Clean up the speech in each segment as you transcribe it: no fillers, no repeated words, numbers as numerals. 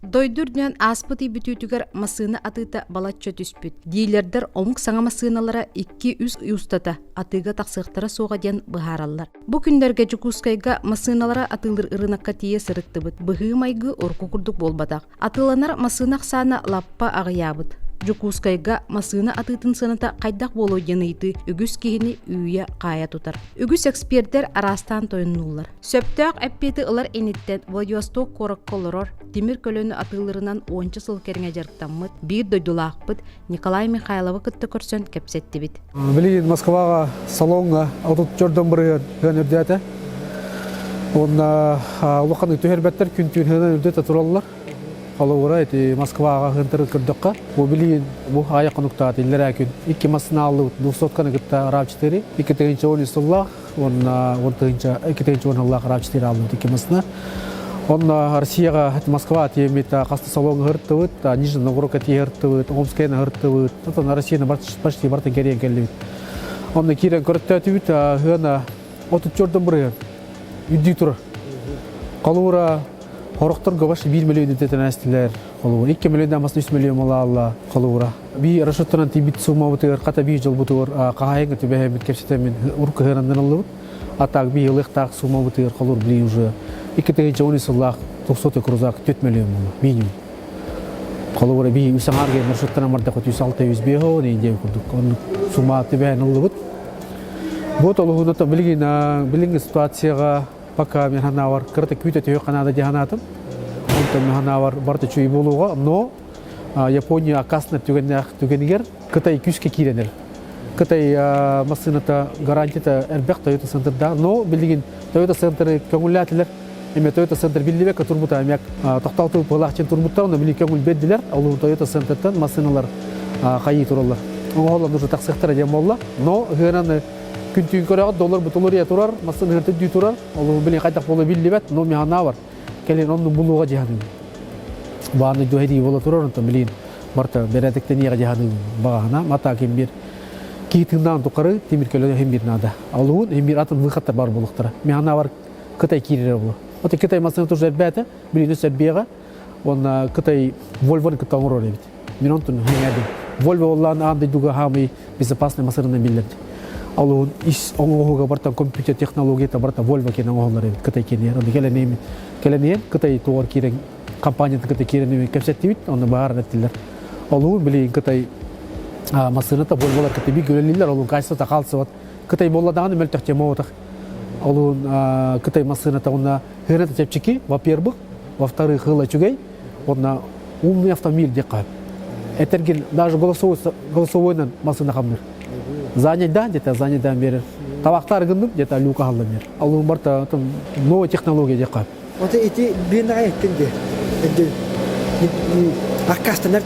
Дойдурден аспыты бүтүтүгер масыына атыта балатча түспүт. Дийлердер омук саңа масыыналара 2-3 устата атыга таксыктара соға ден быхараллар. Бу күндерге Жукускайга масыыналара атылыр ырынакка тие сырыктыбыт. Быхы майгы орку курдук болбатак. Атыланар масыынак саана лаппа агыябыт. Жукускайга масыына атытын сыныта кайдак болу деныйты үгүс кихини үйе кая тутар. Үгүс эксперттер арастан тойыннулар. Сөптөк эппети ылар эниттен Владивосток коракколорор Тимир көлөнү атылырынан 10 сыл кериңе жарктаммыт, бир дойдулаакпыт Николай Михайлова кытты көрсөн кепсеттибит. Билин Москвага салонга отут жордон бирген өнөрдәте. Онна улаканы төһөрбәттер күнтүн өнөрдәте тураллар. Халыура эти Москвага хынтыр кырдыкка. Бу билин бу аяк нукта тиллер акын 2 масына алып 200 гытта рав4, 2-нче онысыллах, онна 2-нче оныллах рав4 алып 2 масына. Онна Россияга Москва темета касты салон хыртыбыт, Нижний Новгород хыртыбыт, Омская хыртыбыт. Это на России почти барта керен келди. Онна кирен көрөттүбүт, хына отут жордон бирген. Үдү тур. Калуура Хорохтор гаваш 1 миллион өтетен әстілер қолуыр. 2 миллиондан басын 3 миллион мала алла қолуыра. Би расшоттынан тибит сума бұтығыр, қата би жыл бұтығыр, қағайыңы түбәймет кепсетемен ұрқы ғырандан алып. Атақ би ылықтақ сума бұтығыр қолуыр білей уже. 2-нче онысыллақ 900 крузак 4 миллион мала, минимум. Қолуыра би үсің арген расшоттынан мардақы 106-100 беғо, нейден күрдік. Оның сума түбәйін алып. Бұт олығыната білінгі ситуацияға пока мен ханавар кырта күтө төө канада диханатым. Онтон мен ханавар барты чуй болууга, но Япония акасна түгенигер Кытай күскө киренер. Кытай масыната гарантията эрбек Toyota Centerда, но билген Toyota Center көңүлләтилер. Эме Toyota Center билбек турбута амяк токталтуу булакчын турбуттар, но билген көңүл бердилер. Ал Toyota Centerдан масыналар кайы туралар. Оголар уже таксыктар демолла, но гыраны күнтүн көрөгө доллар бутулурия турар, масын хырты дүй турар. Ол билен кайтак боло билбет, но механа бар. Келен онун булууга жаһаны. Бааны дойди боло турар, онто билен барта беретектен яга жаһаны багана, мата кем бир. Китиндан тукары Тимир көлөнө хем бир нада. Алуун хем бир атын выхаттар бар болуктара. Механа бар Кытай кирер боло. Ота Кытай масын туржа бете, билен сөббега, он Кытай Volvo кытаңыр бит. Мен онтун хемеди. Volvo оллан андай дуга хамы безопасный масырына билет. Алуун ис оңогуга бартан компьютер технологията барта Volvo кенен оголар эбит Кытай кенен. Онда келенен Кытай туар кирен компанияны Кытай кирен кепсеттибит, онда баар эттилер. Алуун билин Кытай масыната Volvo'лар Кытай би көрөлүлөр, алуун кайсыта калсыбат. Кытай болладаганы мөлтөктө моотак. Алуун Кытай масыната онда хырата чепчики, во-первых, во-вторых, хыла чугей, онда умный автомобиль дека. Этергил даже голосовойнан масына камыр. Занятдан где-то занятдан берер. Табактар гындым где-то люка алды бер. Ал барта новая технология дека. Вот эти бинай кенде. Эди акастанар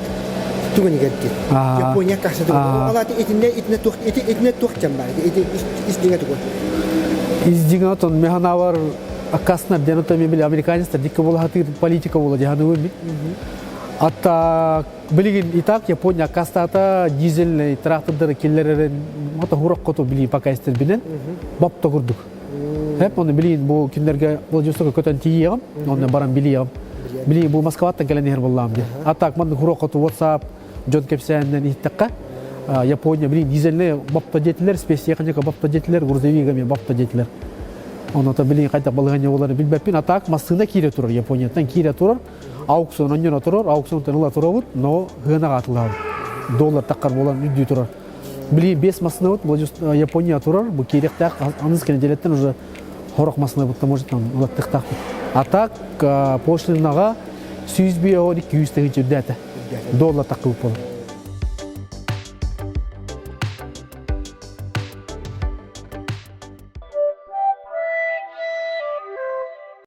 тугани герти. Япония касты. Алат этне тух чамбар. Эди истинга тугу. Издинга тон механавар акастнар деното мебели американецтер дикке бола хатыр политика бола жаһаны ми. Ата билген итак Япония кастата дизельный трактордары келлерен мото хурак кото били пакайстер бинен бапта курдук. Хеп оны билген бу күндерге Владивостокко көтөн тиегем, оны барам билием. Билген бу Москваттан келен ер боллам ди. Атак мен хурак кото WhatsApp жон кепсенден иттакка Япония билген дизельный бапта жетилер, спецтехника бапта жетилер, грузовигами бапта жетилер. Оны та билген кайта балганы олар билбеппин. Атак масына кире турар Япониятан кире турар. Аукцион оннон турар, аукционтан ыла турабыт, но гына атылар. Доллар таккар болан үдү турар. Били 5 масына бут Япония турар, бу керектак аныз кене делеттен уже хорок масына бут может ула тыктак. А так пошлинага 100 200 тыгы дата. Доллар таккы болот.